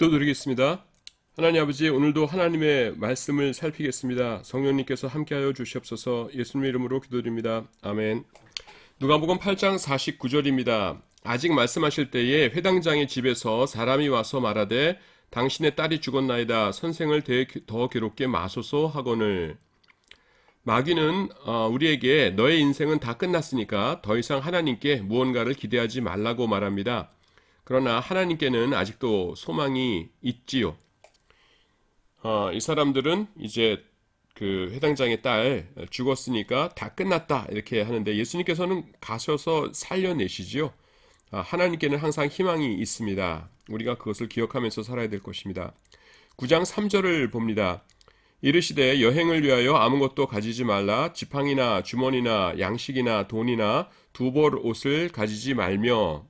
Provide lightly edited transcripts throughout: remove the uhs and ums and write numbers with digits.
기도드리겠습니다. 하나님 아버지, 오늘도 하나님의 말씀을 살피겠습니다. 성령님께서 함께하여 주시옵소서. 예수님의 이름으로 기도드립니다. 아멘. 누가복음 8장 49절입니다. 아직 말씀하실 때에 회당장의 집에서 사람이 와서 말하되 당신의 딸이 죽었나이다. 선생을 더 괴롭게 마소서 하거늘. 마귀는 우리에게 너의 인생은 다 끝났으니까 더 이상 하나님께 무언가를 기대하지 말라고 말합니다. 그러나 하나님께는 아직도 소망이 있지요. 이 사람들은 이제 그 회당장의 딸 죽었으니까 다 끝났다 이렇게 하는데 예수님께서는 가셔서 살려내시지요. 하나님께는 항상 희망이 있습니다. 우리가 그것을 기억하면서 살아야 될 것입니다. 9장 3절을 봅니다. 이르시되 여행을 위하여 아무것도 가지지 말라. 지팡이나 주머니나 양식이나 돈이나 두 벌 옷을 가지지 말며,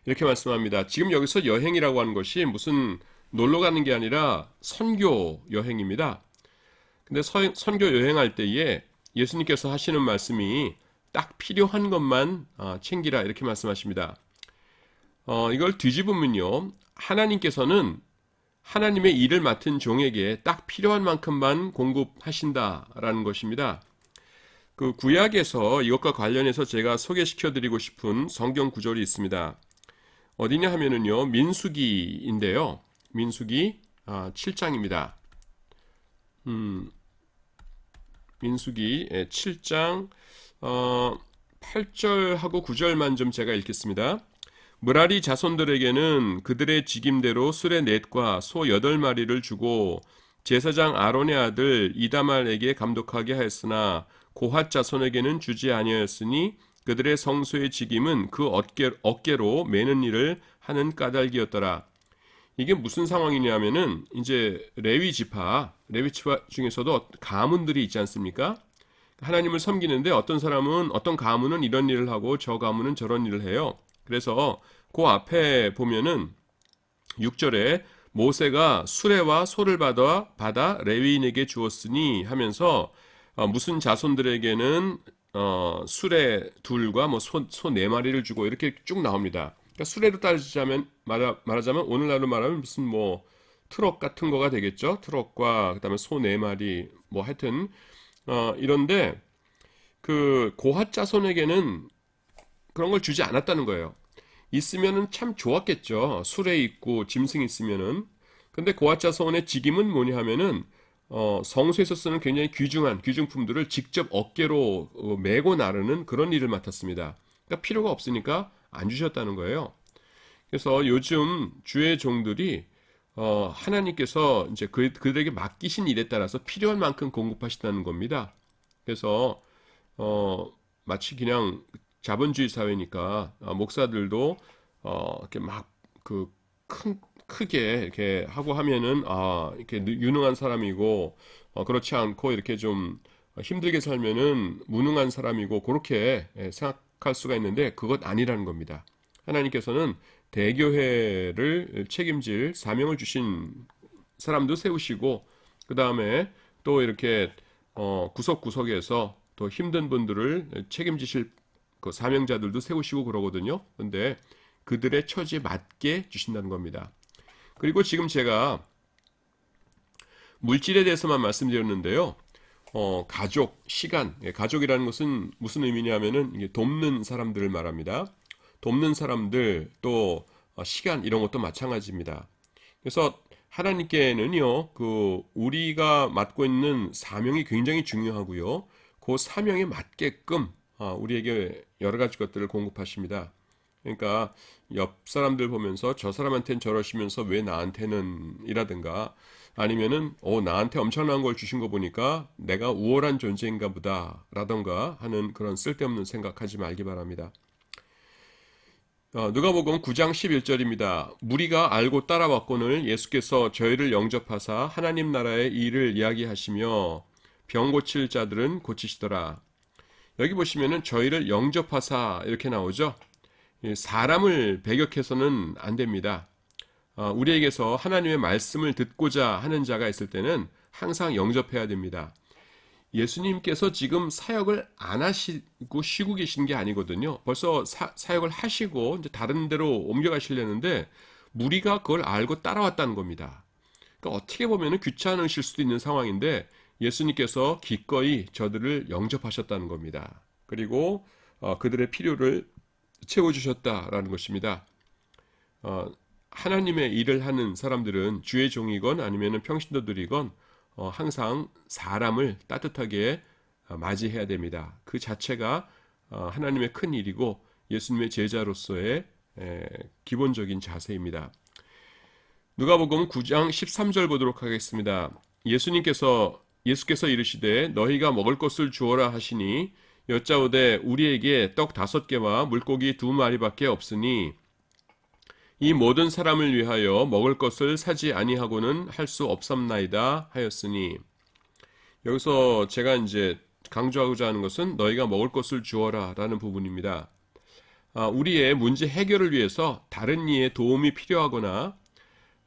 이렇게 말씀합니다. 지금 여기서 여행이라고 하는 것이 무슨 놀러 가는 게 아니라 선교 여행입니다. 근데 선교 여행할 때에 예수님께서 하시는 말씀이 딱 필요한 것만 챙기라 이렇게 말씀하십니다. 이걸 뒤집으면요, 하나님께서는 하나님의 일을 맡은 종에게 딱 필요한 만큼만 공급하신다라는 것입니다. 그 구약에서 이것과 관련해서 제가 소개시켜드리고 싶은 성경 구절이 있습니다. 어디냐 하면은요, 민수기인데요. 민수기 7장입니다. 민수기 7장 8절하고 9절만 좀 제가 읽겠습니다. 므라리 자손들에게는 그들의 직임대로 수레 넷과 소 8마리를 주고 제사장 아론의 아들 이다말에게 감독하게 하였으나 고핫 자손에게는 주지 아니하였으니 그들의 성소의 직임은 그 어깨로 매는 일을 하는 까닭이었더라. 이게 무슨 상황이냐면은 이제 레위 지파 중에서도 가문들이 있지 않습니까? 하나님을 섬기는데 어떤 사람은 어떤 가문은 이런 일을 하고 저 가문은 저런 일을 해요. 그래서 그 앞에 보면은 6절에 모세가 수레와 소를 받아 레위인에게 주었으니 하면서 무슨 자손들에게는 수레 둘과 뭐 소 4마리를 주고 이렇게 쭉 나옵니다. 그러니까 수레로 따지자면 말하자면 오늘날로 말하면 무슨 뭐 트럭 같은 거가 되겠죠. 트럭과 그다음에 소 4마리 뭐 하여튼 이런데 그 고핫 자손에게는 그런 걸 주지 않았다는 거예요. 있으면은 참 좋았겠죠. 수레 있고 짐승 있으면은. 근데 고핫 자손의 직임은 뭐냐 하면은 성소에서 쓰는 굉장히 귀중한 귀중품들을 직접 어깨로 메고 나르는 그런 일을 맡았습니다. 그러니까 필요가 없으니까 안 주셨다는 거예요. 그래서 요즘 주의 종들이 하나님께서 이제 그들에게 맡기신 일에 따라서 필요한 만큼 공급하신다는 겁니다. 그래서 마치 그냥 자본주의 사회니까 목사들도 이렇게 막 크게 이렇게 하고 하면은 이렇게 유능한 사람이고 그렇지 않고 이렇게 좀 힘들게 살면은 무능한 사람이고 그렇게 생각할 수가 있는데 그것 아니라는 겁니다. 하나님께서는 대교회를 책임질 사명을 주신 사람도 세우시고 그 다음에 또 이렇게 구석구석에서 또 힘든 분들을 책임지실 그 사명자들도 세우시고 그러거든요. 근데 그들의 처지에 맞게 주신다는 겁니다. 그리고 지금 제가 물질에 대해서만 말씀드렸는데요. 가족, 시간, 가족이라는 것은 무슨 의미냐면은 이게 돕는 사람들을 말합니다. 돕는 사람들 또 시간 이런 것도 마찬가지입니다. 그래서 하나님께는요, 그 우리가 맡고 있는 사명이 굉장히 중요하고요. 그 사명에 맞게끔 우리에게 여러 가지 것들을 공급하십니다. 그러니까 옆 사람들 보면서 저 사람한테는 저러시면서 왜 나한테는 이라든가 아니면은 나한테 엄청난 걸 주신 거 보니까 내가 우월한 존재인가 보다 라던가 하는 그런 쓸데없는 생각하지 말기 바랍니다. 누가복음 9장 11절입니다. 무리가 알고 따라왔거늘 예수께서 저희를 영접하사 하나님 나라의 일을 이야기하시며 병 고칠 자들은 고치시더라. 여기 보시면은 저희를 영접하사 이렇게 나오죠. 사람을 배격해서는 안 됩니다. 우리에게서 하나님의 말씀을 듣고자 하는 자가 있을 때는 항상 영접해야 됩니다. 예수님께서 지금 사역을 안 하시고 쉬고 계신 게 아니거든요. 벌써 사역을 하시고 이제 다른 데로 옮겨가시려는데 무리가 그걸 알고 따라왔다는 겁니다. 그러니까 어떻게 보면 귀찮으실 수도 있는 상황인데 예수님께서 기꺼이 저들을 영접하셨다는 겁니다. 그리고 그들의 필요를 채워주셨다라는 것입니다. 하나님의 일을 하는 사람들은 주의 종이건 아니면 평신도들이건 항상 사람을 따뜻하게 맞이해야 됩니다. 그 자체가 하나님의 큰 일이고 예수님의 제자로서의 기본적인 자세입니다. 누가복음 9장 13절 보도록 하겠습니다. 예수께서 이르시되 너희가 먹을 것을 주어라 하시니 여짜오되 우리에게 떡 5개와 물고기 2마리밖에 없으니 이 모든 사람을 위하여 먹을 것을 사지 아니하고는 할 수 없삼나이다 하였으니, 여기서 제가 이제 강조하고자 하는 것은 너희가 먹을 것을 주어라 라는 부분입니다. 우리의 문제 해결을 위해서 다른 이의 도움이 필요하거나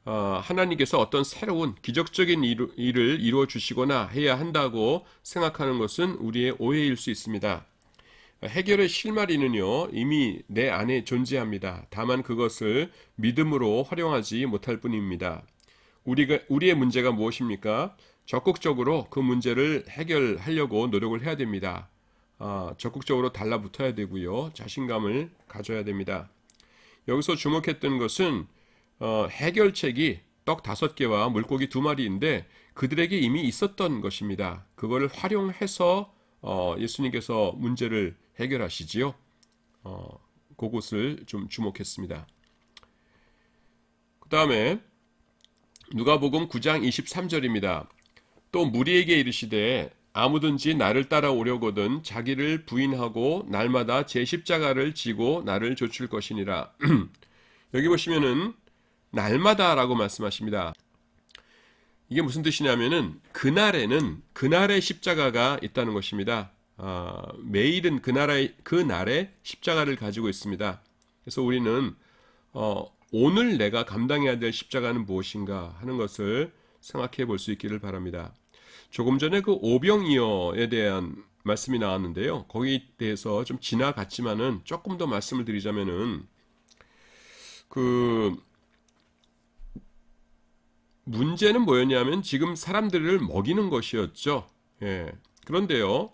하나님께서 어떤 새로운 기적적인 일을 이루어 주시거나 해야 한다고 생각하는 것은 우리의 오해일 수 있습니다. 해결의 실마리는요 이미 내 안에 존재합니다. 다만 그것을 믿음으로 활용하지 못할 뿐입니다. 우리의 문제가 무엇입니까? 적극적으로 그 문제를 해결하려고 노력을 해야 됩니다. 적극적으로 달라붙어야 되고요. 자신감을 가져야 됩니다. 여기서 주목했던 것은 해결책이 떡 5개와 물고기 2마리인데 그들에게 이미 있었던 것입니다. 그걸 활용해서 예수님께서 문제를 해결하시지요. 그것을 좀 주목했습니다. 그 다음에 누가복음 9장 23절입니다. 또 무리에게 이르시되 아무든지 나를 따라오려거든 자기를 부인하고 날마다 제 십자가를 지고 나를 좇을 것이니라. 여기 보시면은 날마다라고 말씀하십니다. 이게 무슨 뜻이냐면은 그날에는 그날의 십자가가 있다는 것입니다. 매일은 그 날의 십자가를 가지고 있습니다. 그래서 우리는 오늘 내가 감당해야 될 십자가는 무엇인가 하는 것을 생각해 볼 수 있기를 바랍니다. 조금 전에 그 오병이어에 대한 말씀이 나왔는데요. 거기에 대해서 좀 지나갔지만은 조금 더 말씀을 드리자면은 그 문제는 뭐였냐면 지금 사람들을 먹이는 것이었죠. 예. 그런데요,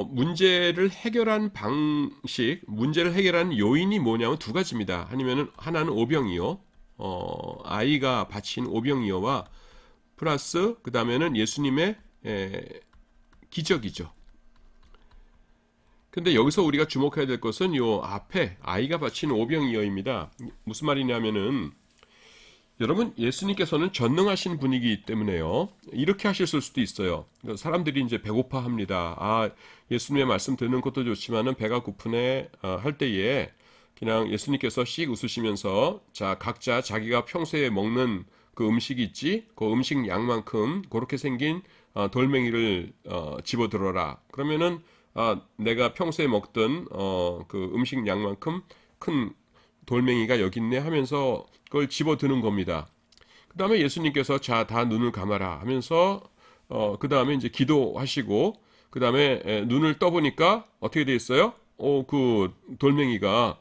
문제를 해결한 방식, 문제를 해결한 요인이 뭐냐면 2가지입니다. 하나는 오병이어, 아이가 바친 오병이어와 플러스 그 다음에는 예수님의 기적이죠. 근데 여기서 우리가 주목해야 될 것은 요 앞에 아이가 바친 오병이어입니다. 무슨 말이냐면은 여러분, 예수님께서는 전능하신 분이기 때문에요. 이렇게 하셨을 수도 있어요. 사람들이 이제 배고파합니다. 예수님의 말씀 듣는 것도 좋지만은 배가 고프네 할 때에 그냥 예수님께서 씩 웃으시면서 자, 각자 자기가 평소에 먹는 그 음식이 있지? 그 음식 양만큼 그렇게 생긴 돌멩이를 집어들어라. 그러면은 내가 평소에 먹던 그 음식 양만큼 큰 돌멩이가 여기 있네 하면서 그걸 집어드는 겁니다. 그 다음에 예수님께서 자, 다 눈을 감아라 하면서 그 다음에 이제 기도하시고 그 다음에 눈을 떠보니까 어떻게 돼 있어요? 그 돌멩이가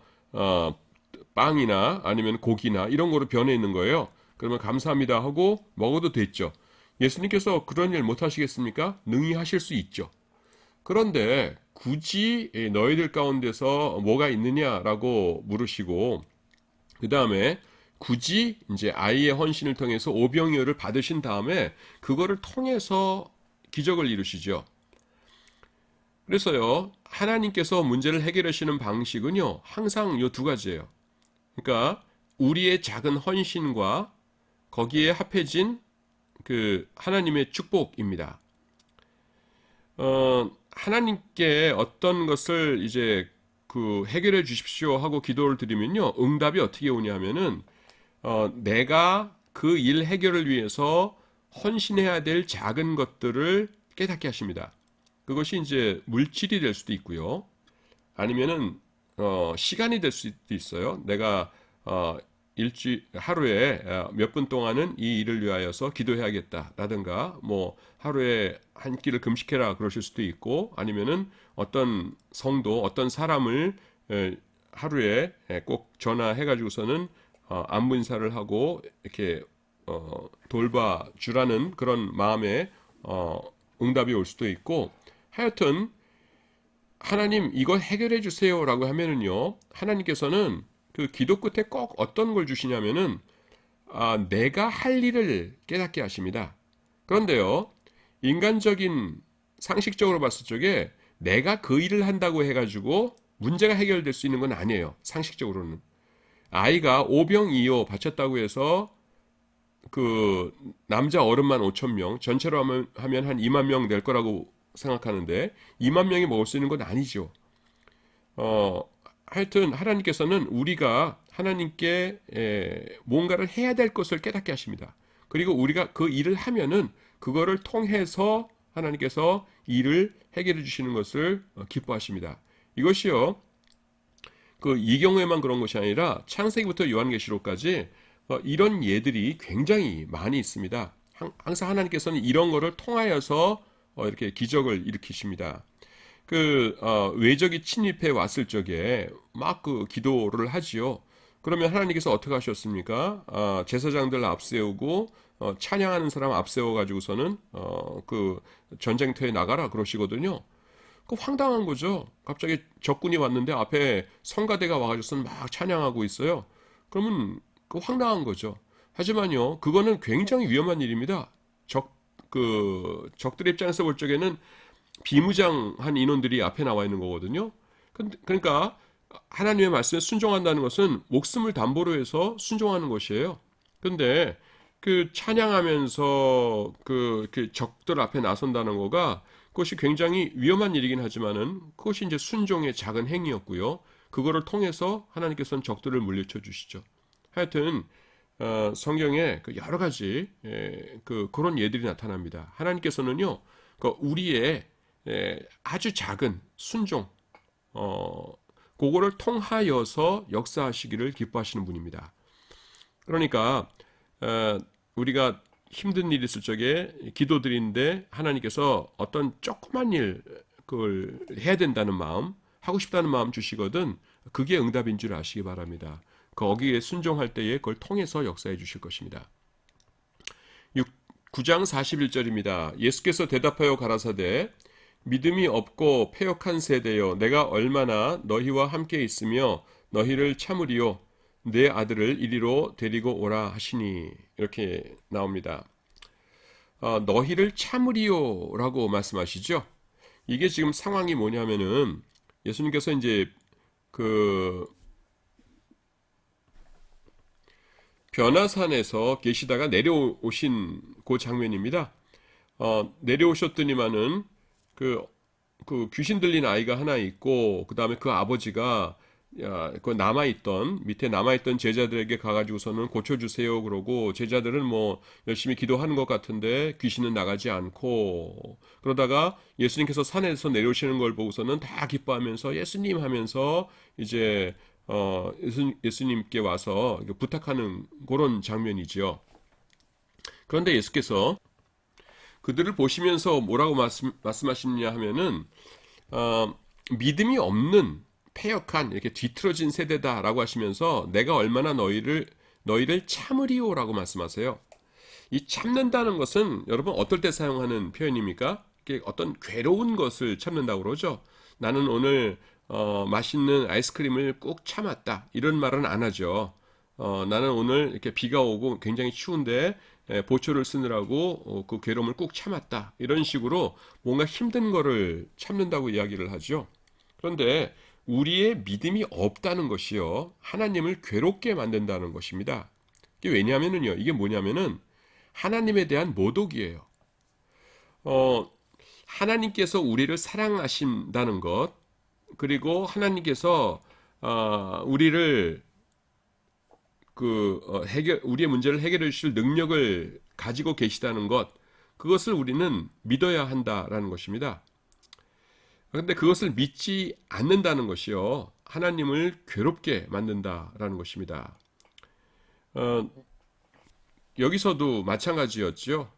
빵이나 아니면 고기나 이런 거로 변해 있는 거예요. 그러면 감사합니다 하고 먹어도 됐죠. 예수님께서 그런 일 못 하시겠습니까? 능히 하실 수 있죠. 그런데 굳이 너희들 가운데서 뭐가 있느냐라고 물으시고 그 다음에 굳이 이제 아이의 헌신을 통해서 오병이어를 받으신 다음에 그거를 통해서 기적을 이루시죠. 그래서요, 하나님께서 문제를 해결하시는 방식은요, 항상 요 2가지예요. 그러니까 우리의 작은 헌신과 거기에 합해진 그 하나님의 축복입니다. 하나님께 어떤 것을 이제 그 해결해 주십시오 하고 기도를 드리면요, 응답이 어떻게 오냐면은 내가 그 일 해결을 위해서 헌신해야 될 작은 것들을 깨닫게 하십니다. 그것이 이제 물질이 될 수도 있고요, 아니면은 시간이 될 수도 있어요. 내가 하루에 몇 분 동안은 이 일을 위하여서 기도해야겠다라든가, 뭐 하루에 한 끼를 금식해라 그러실 수도 있고, 아니면은 어떤 성도, 어떤 사람을 하루에 꼭 전화해가지고서는 안부 인사를 하고 이렇게 돌봐주라는 그런 마음에 응답이 올 수도 있고, 하여튼 하나님 이거 해결해 주세요라고 하면은요, 하나님께서는 그 기도 끝에 꼭 어떤 걸 주시냐면은 내가 할 일을 깨닫게 하십니다. 그런데요, 인간적인 상식적으로 봤을 적에 내가 그 일을 한다고 해가지고 문제가 해결될 수 있는 건 아니에요. 상식적으로는. 아이가 오병이어 바쳤다고 해서 그 남자 어른만 5천 명, 전체로 하면 한 2만 명 될 거라고 생각하는데 2만 명이 먹을 수 있는 건 아니죠. 하여튼 하나님께서는 우리가 하나님께 뭔가를 해야 될 것을 깨닫게 하십니다. 그리고 우리가 그 일을 하면은 그거를 통해서 하나님께서 일을 해결해 주시는 것을 기뻐하십니다. 이것이요, 그 이 경우에만 그런 것이 아니라 창세기부터 요한계시록까지 이런 예들이 굉장히 많이 있습니다. 항상 하나님께서는 이런 거를 통하여서 이렇게 기적을 일으키십니다. 외적이 침입해 왔을 적에 막 그 기도를 하지요. 그러면 하나님께서 어떻게 하셨습니까? 제사장들 앞세우고 찬양하는 사람 앞세워 가지고서는 그 전쟁터에 나가라 그러시거든요. 그 황당한 거죠. 갑자기 적군이 왔는데 앞에 성가대가 와가지고서는 막 찬양하고 있어요. 그러면 그 황당한 거죠. 하지만요, 그거는 굉장히 위험한 일입니다. 적들의 입장에서 볼 적에는 비무장한 인원들이 앞에 나와 있는 거거든요. 그러니까 하나님의 말씀에 순종한다는 것은 목숨을 담보로 해서 순종하는 것이에요. 근데 그 찬양하면서 그 적들 앞에 나선다는 거가 그것이 굉장히 위험한 일이긴 하지만은 그것이 이제 순종의 작은 행위였고요. 그거를 통해서 하나님께서는 적들을 물리쳐 주시죠. 하여튼 성경에 그 여러 가지 그런 예들이 나타납니다. 하나님께서는요, 우리의 아주 작은 순종, 그거를 통하여서 역사하시기를 기뻐하시는 분입니다. 그러니까 우리가 힘든 일이 있을 적에 기도드리는데 하나님께서 어떤 조그만 일 그걸 해야 된다는 마음, 하고 싶다는 마음 주시거든 그게 응답인 줄 아시기 바랍니다. 거기에 순종할 때에 그걸 통해서 역사해 주실 것입니다. 9장 41절입니다. 예수께서 대답하여 가라사대 믿음이 없고 패역한 세대여 내가 얼마나 너희와 함께 있으며 너희를 참으리요 내 아들을 이리로 데리고 오라 하시니 이렇게 나옵니다. 너희를 참으리요라고 말씀하시죠. 이게 지금 상황이 뭐냐면은 예수님께서 이제 그 변화산에서 계시다가 내려오신 그 장면입니다. 내려오셨더니만은 그 귀신 들린 아이가 하나 있고 그 다음에 그 아버지가 그 밑에 남아있던 제자들에게 가가지고서는 고쳐주세요 그러고 제자들은 뭐 열심히 기도하는 것 같은데 귀신은 나가지 않고 그러다가 예수님께서 산에서 내려오시는 걸 보고서는 다 기뻐하면서 예수님 하면서 이제 예수님께 와서 부탁하는 그런 장면이지요. 그런데 예수께서 그들을 보시면서 뭐라고 말씀하시느냐 하면은 믿음이 없는 패역한 이렇게 뒤틀어진 세대다라고 하시면서 내가 얼마나 너희를 참으리오라고 말씀하세요. 이 참는다는 것은 여러분 어떨 때 사용하는 표현입니까? 이게 어떤 괴로운 것을 참는다고 그러죠. 나는 오늘 맛있는 아이스크림을 꼭 참았다 이런 말은 안 하죠. 나는 오늘 이렇게 비가 오고 굉장히 추운데 보초를 쓰느라고 그 괴로움을 꼭 참았다 이런 식으로 뭔가 힘든 거를 참는다고 이야기를 하죠. 그런데 우리의 믿음이 없다는 것이요 하나님을 괴롭게 만든다는 것입니다. 이게 왜냐하면은요 이게 뭐냐면은 하나님에 대한 모독이에요. 하나님께서 우리를 사랑하신다는 것 그리고 하나님께서 우리를 우리의 문제를 해결해 주실 능력을 가지고 계시다는 것 그것을 우리는 믿어야 한다라는 것입니다. 그런데 그것을 믿지 않는다는 것이요 하나님을 괴롭게 만든다라는 것입니다. 여기서도 마찬가지였죠.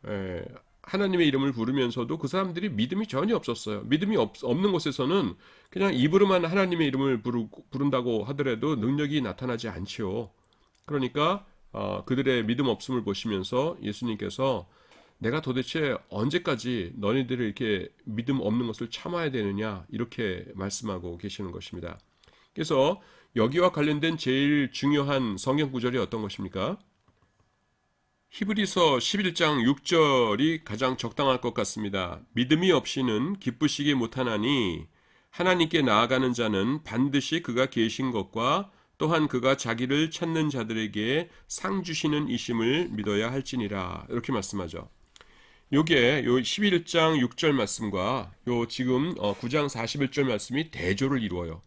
하나님의 이름을 부르면서도 그 사람들이 믿음이 전혀 없었어요. 믿음이 없는 곳에서는 그냥 입으로만 하나님의 이름을 부른다고 하더라도 능력이 나타나지 않지요. 그러니까 그들의 믿음 없음을 보시면서 예수님께서 내가 도대체 언제까지 너희들이 이렇게 믿음 없는 것을 참아야 되느냐 이렇게 말씀하고 계시는 것입니다. 그래서 여기와 관련된 제일 중요한 성경 구절이 어떤 것입니까? 히브리서 11장 6절이 가장 적당할 것 같습니다. 믿음이 없이는 기쁘시기 못하나니 하나님께 나아가는 자는 반드시 그가 계신 것과 또한 그가 자기를 찾는 자들에게 상 주시는 이심을 믿어야 할지니라. 이렇게 말씀하죠. 요게 요 11장 6절 말씀과 요 지금 9장 41절 말씀이 대조를 이루어요.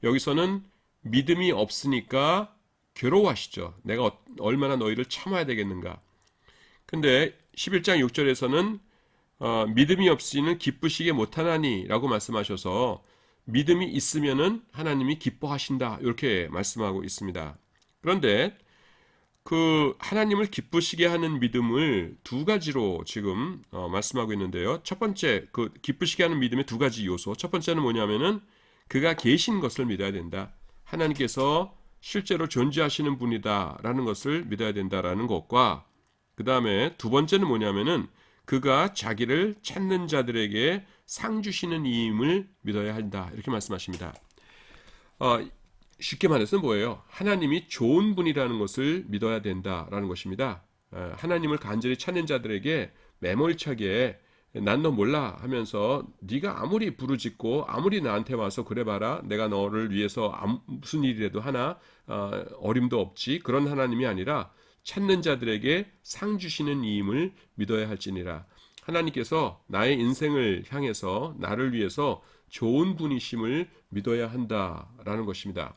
여기서는 믿음이 없으니까 괴로워하시죠. 내가 얼마나 너희를 참아야 되겠는가. 근데 11장 6절에서는 믿음이 없이는 기쁘시게 못하나니 라고 말씀하셔서 믿음이 있으면은 하나님이 기뻐하신다 이렇게 말씀하고 있습니다. 그런데 그 하나님을 기쁘시게 하는 믿음을 두 가지로 지금 말씀하고 있는데요. 첫 번째 그 기쁘시게 하는 믿음의 두 가지 요소. 첫 번째는 뭐냐면은 그가 계신 것을 믿어야 된다. 하나님께서 실제로 존재하시는 분이다라는 것을 믿어야 된다라는 것과 그 다음에 두 번째는 뭐냐면은 그가 자기를 찾는 자들에게 상 주시는 이임을 믿어야 한다. 이렇게 말씀하십니다. 쉽게 말해서 뭐예요? 하나님이 좋은 분이라는 것을 믿어야 된다라는 것입니다. 하나님을 간절히 찾는 자들에게 매몰차게 난 너 몰라 하면서 네가 아무리 부르짖고 아무리 나한테 와서 그래봐라 내가 너를 위해서 무슨 일이라도 하나 어림도 없지 그런 하나님이 아니라 찾는 자들에게 상 주시는 이임을 믿어야 할지니라. 하나님께서 나의 인생을 향해서 나를 위해서 좋은 분이심을 믿어야 한다라는 것입니다.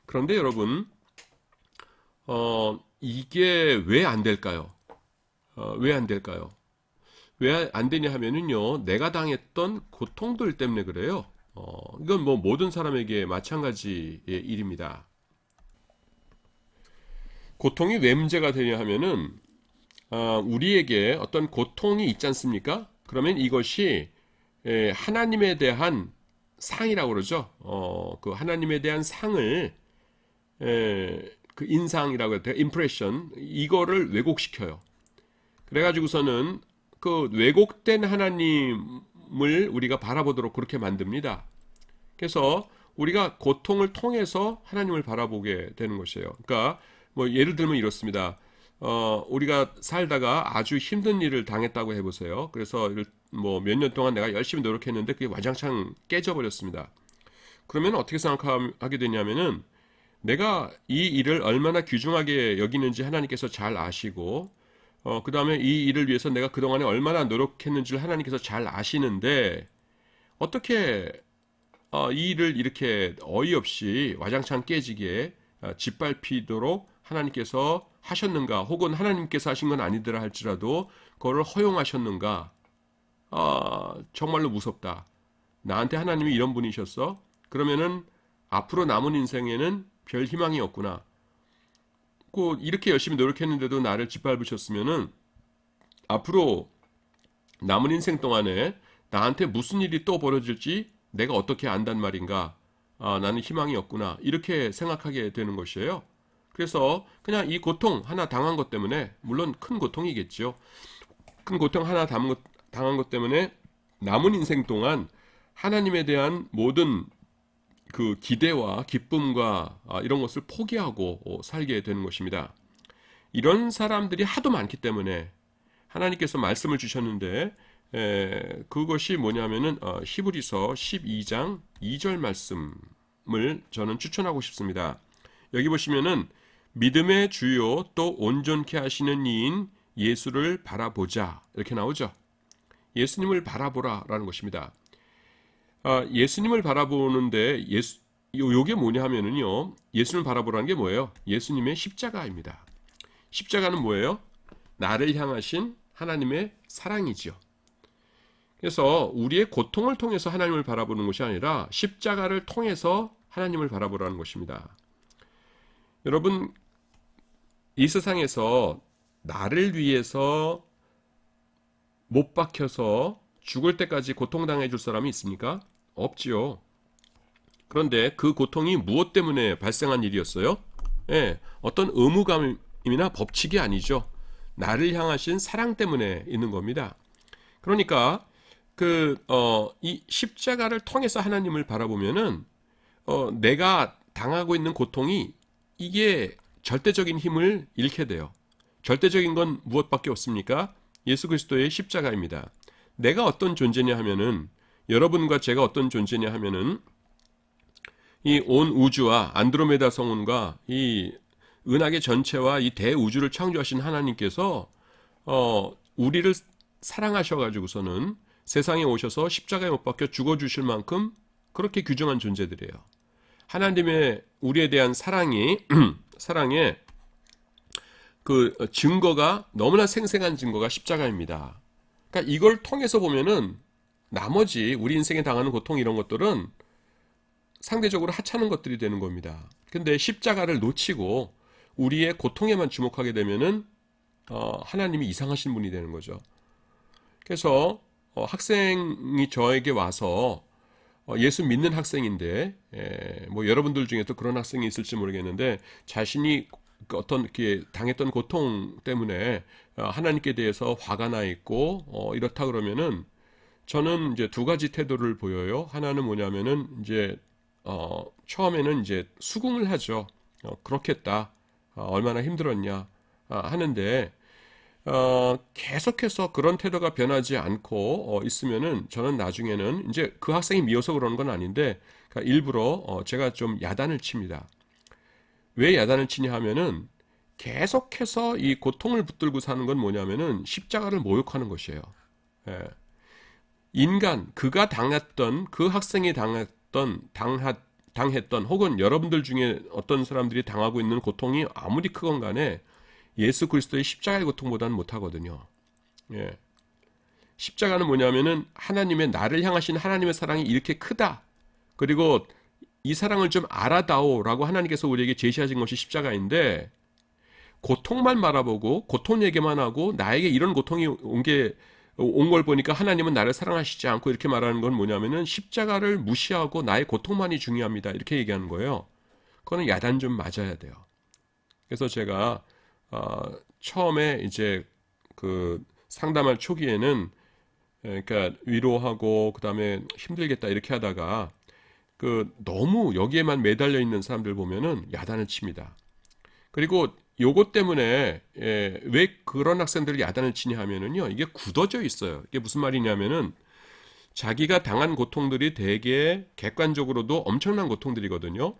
그런데 여러분 이게 왜 안 될까요? 왜 안 될까요? 왜 안 되냐 하면은요 내가 당했던 고통들 때문에 그래요. 이건 뭐 모든 사람에게 마찬가지의 일입니다. 고통이 왜 문제가 되냐 하면은 우리에게 어떤 고통이 있지 않습니까? 그러면 이것이 하나님에 대한 상이라고 그러죠. 그 하나님에 대한 상을 그 인상이라고 해야 돼요. 임프레션 이거를 왜곡시켜요. 그래가지고서는 그 왜곡된 하나님을 우리가 바라보도록 그렇게 만듭니다. 그래서 우리가 고통을 통해서 하나님을 바라보게 되는 것이에요. 그러니까 뭐 예를 들면 이렇습니다. 우리가 살다가 아주 힘든 일을 당했다고 해보세요. 그래서 뭐 몇 년 동안 내가 열심히 노력했는데 그게 와장창 깨져버렸습니다. 그러면 어떻게 생각하게 되냐면은 내가 이 일을 얼마나 귀중하게 여기는지 하나님께서 잘 아시고 그 다음에 이 일을 위해서 내가 그동안에 얼마나 노력했는지를 하나님께서 잘 아시는데 어떻게 이 일을 이렇게 어이없이 와장창 깨지게 짓밟히도록 하나님께서 하셨는가 혹은 하나님께서 하신 건 아니더라 할지라도 그거를 허용하셨는가. 정말로 무섭다. 나한테 하나님이 이런 분이셨어? 그러면은 앞으로 남은 인생에는 별 희망이 없구나. 이렇게 열심히 노력했는데도 나를 짓밟으셨으면은 앞으로 남은 인생 동안에 나한테 무슨 일이 또 벌어질지 내가 어떻게 안단 말인가. 나는 희망이 없구나. 이렇게 생각하게 되는 것이에요. 그래서 그냥 이 고통 하나 당한 것 때문에 물론 큰 고통이겠죠. 큰 고통 하나 당한 것 때문에 남은 인생 동안 하나님에 대한 모든 그 기대와 기쁨과 이런 것을 포기하고 살게 되는 것입니다. 이런 사람들이 하도 많기 때문에 하나님께서 말씀을 주셨는데 그것이 뭐냐면은 히브리서 12장 2절 말씀을 저는 추천하고 싶습니다. 여기 보시면은 믿음의 주요 또 온전케 하시는 이인 예수를 바라보자 이렇게 나오죠. 예수님을 바라보라라는 것입니다. 예수님을 바라보는데 요게 뭐냐 하면은요. 예수님을 바라보라는 게 뭐예요? 예수님의 십자가입니다. 십자가는 뭐예요? 나를 향하신 하나님의 사랑이죠. 그래서 우리의 고통을 통해서 하나님을 바라보는 것이 아니라 십자가를 통해서 하나님을 바라보라는 것입니다. 여러분, 이 세상에서 나를 위해서 못 박혀서 죽을 때까지 고통당해 줄 사람이 있습니까? 없지요. 그런데 그 고통이 무엇 때문에 발생한 일이었어요? 예, 어떤 의무감이나 법칙이 아니죠. 나를 향하신 사랑 때문에 있는 겁니다. 그러니까 이 십자가를 통해서 하나님을 바라보면은 내가 당하고 있는 고통이 이게 절대적인 힘을 잃게 돼요. 절대적인 건 무엇밖에 없습니까? 예수 그리스도의 십자가입니다. 내가 어떤 존재냐 하면은 여러분과 제가 어떤 존재냐 하면은 이 온 우주와 안드로메다 성운과 이 은하계 전체와 이 대우주를 창조하신 하나님께서 우리를 사랑하셔가지고서는 세상에 오셔서 십자가에 못 박혀 죽어주실 만큼 그렇게 귀중한 존재들이에요. 하나님의 우리에 대한 사랑의 그 증거가 너무나 생생한 증거가 십자가입니다. 그러니까 이걸 통해서 보면은 나머지 우리 인생에 당하는 고통 이런 것들은 상대적으로 하찮은 것들이 되는 겁니다. 근데 십자가를 놓치고 우리의 고통에만 주목하게 되면은 하나님이 이상하신 분이 되는 거죠. 그래서 학생이 저에게 와서 예수 믿는 학생인데 뭐 여러분들 중에도 그런 학생이 있을지 모르겠는데 자신이 어떤 이렇게 당했던 고통 때문에 하나님께 대해서 화가 나 있고 이렇다 그러면은 저는 이제 두 가지 태도를 보여요. 하나는 뭐냐면은 이제 처음에는 이제 수긍을 하죠. 그렇겠다. 얼마나 힘들었냐 하는데 계속해서 그런 태도가 변하지 않고 있으면은 저는 나중에는 이제 그 학생이 미워서 그러는 건 아닌데 그러니까 일부러 제가 좀 야단을 칩니다. 왜 야단을 치냐 하면은 계속해서 이 고통을 붙들고 사는 건 뭐냐면은 십자가를 모욕하는 것이에요. 예. 그가 당했던 그 학생이 당했던 혹은 여러분들 중에 어떤 사람들이 당하고 있는 고통이 아무리 크건 간에 예수 그리스도의 십자가의 고통보다는 못하거든요. 예. 십자가는 뭐냐면은 하나님의 나를 향하신 하나님의 사랑이 이렇게 크다. 그리고 이 사랑을 좀 알아다오라고 하나님께서 우리에게 제시하신 것이 십자가인데 고통만 바라보고 고통 얘기만 하고 나에게 이런 고통이 온 걸 보니까 하나님은 나를 사랑하시지 않고 이렇게 말하는 건 뭐냐면은 십자가를 무시하고 나의 고통만이 중요합니다. 이렇게 얘기하는 거예요. 그거는 야단 좀 맞아야 돼요. 그래서 제가 처음에 이제 그 상담할 초기에는 그러니까 위로하고 그다음에 힘들겠다 이렇게 하다가 너무 여기에만 매달려 있는 사람들 보면은 야단을 칩니다. 그리고 요것 때문에 왜 그런 학생들을 야단을 치냐 하면은요. 이게 굳어져 있어요. 이게 무슨 말이냐면은 자기가 당한 고통들이 되게 객관적으로도 엄청난 고통들이거든요.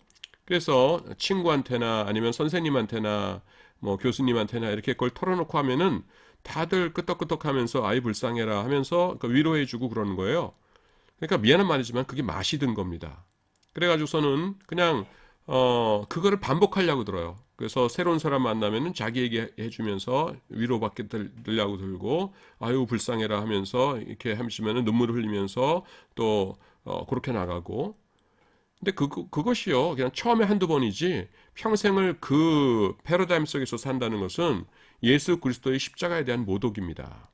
그래서 친구한테나 아니면 선생님한테나 뭐 교수님한테나 이렇게 그걸 털어놓고 하면은 다들 끄떡끄떡하면서 아이 불쌍해라 하면서 위로해주고 그러는 거예요. 그러니까 미안한 말이지만 그게 맛이 든 겁니다. 그래가지고서는 그냥 그거를 반복하려고 들어요. 그래서 새로운 사람 만나면은 자기 얘기 해주면서 위로받게 들려고 들고 아유 불쌍해라 하면서 이렇게 하시면은 눈물을 흘리면서 또 그렇게 나가고. 근데 그것이요 그냥 처음에 한두 번이지 평생을 그 패러다임 속에서 산다는 것은 예수 그리스도의 십자가에 대한 모독입니다.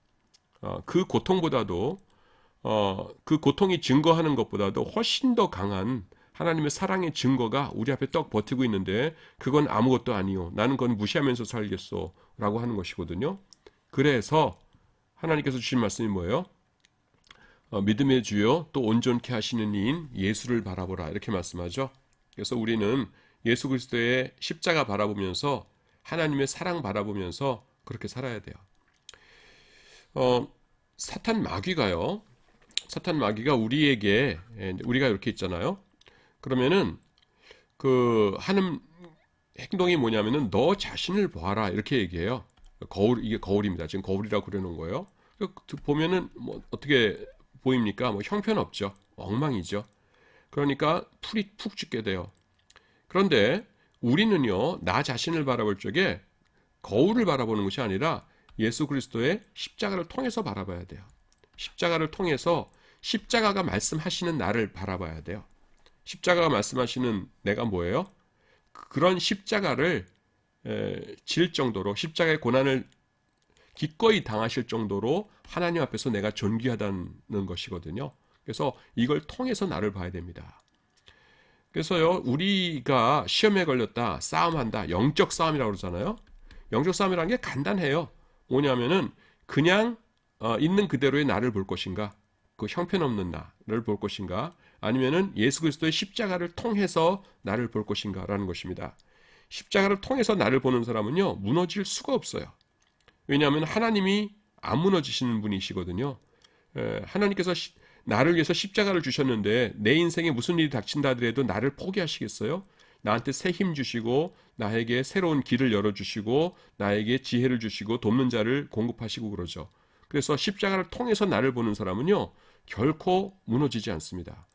그 고통보다도 그 고통이 증거하는 것보다도 훨씬 더 강한 하나님의 사랑의 증거가 우리 앞에 떡 버티고 있는데 그건 아무것도 아니요. 나는 그건 무시하면서 살겠소. 라고 하는 것이거든요. 그래서 하나님께서 주신 말씀이 뭐예요? 믿음의 주요 또 온전케 하시는 이인 예수를 바라보라. 이렇게 말씀하죠. 그래서 우리는 예수 그리스도의 십자가 바라보면서 하나님의 사랑 바라보면서 그렇게 살아야 돼요. 사탄 마귀가 우리에게 우리가 이렇게 있잖아요. 그러면은 하는 행동이 뭐냐면은 너 자신을 봐라 이렇게 얘기해요. 이게 거울입니다. 지금 거울이라고 그려놓은 거예요. 보면은 뭐 어떻게 보입니까? 뭐 형편없죠. 엉망이죠. 그러니까 풀이 푹 죽게 돼요. 그런데 우리는요, 나 자신을 바라볼 적에 거울을 바라보는 것이 아니라 예수 그리스도의 십자가를 통해서 바라봐야 돼요. 십자가를 통해서 십자가가 말씀하시는 나를 바라봐야 돼요. 십자가가 말씀하시는 내가 뭐예요? 그런 십자가를 질 정도로 십자가의 고난을 기꺼이 당하실 정도로 하나님 앞에서 내가 존귀하다는 것이거든요. 그래서 이걸 통해서 나를 봐야 됩니다. 그래서요, 우리가 시험에 걸렸다, 싸움한다, 영적 싸움이라고 그러잖아요. 영적 싸움이라는 게 간단해요. 뭐냐면은 그냥 있는 그대로의 나를 볼 것인가, 그 형편없는 나를 볼 것인가, 아니면은 예수 그리스도의 십자가를 통해서 나를 볼 것인가라는 것입니다. 십자가를 통해서 나를 보는 사람은요, 무너질 수가 없어요. 왜냐하면 하나님이 안 무너지시는 분이시거든요. 하나님께서 나를 위해서 십자가를 주셨는데 내 인생에 무슨 일이 닥친다 하더라도 나를 포기하시겠어요? 나한테 새 힘 주시고 나에게 새로운 길을 열어주시고 나에게 지혜를 주시고 돕는 자를 공급하시고 그러죠. 그래서 십자가를 통해서 나를 보는 사람은요, 결코 무너지지 않습니다.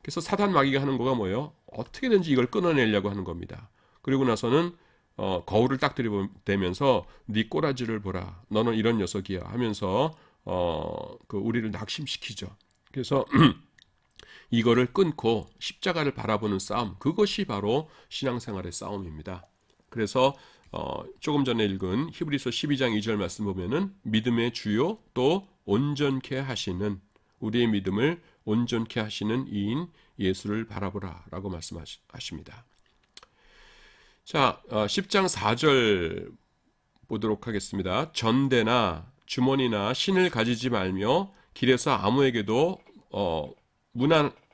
그래서 사단 마귀가 하는 거가 뭐예요? 어떻게든지 이걸 끊어내려고 하는 겁니다. 그리고 나서는 거울을 딱 들이대면서 네 꼬라지를 보라, 너는 이런 녀석이야 하면서 우리를 낙심시키죠. 그래서 이거를 끊고 십자가를 바라보는 싸움, 그것이 바로 신앙생활의 싸움입니다. 그래서 조금 전에 읽은 히브리서 12장 2절 말씀 보면은 믿음의 주요 또 온전케 하시는, 우리의 믿음을 온전케 하시는 이인 예수를 바라보라 라고 말씀하십니다. 자, 10장 4절 보도록 하겠습니다. 전대나 주머니나 신을 가지지 말며 길에서 아무에게도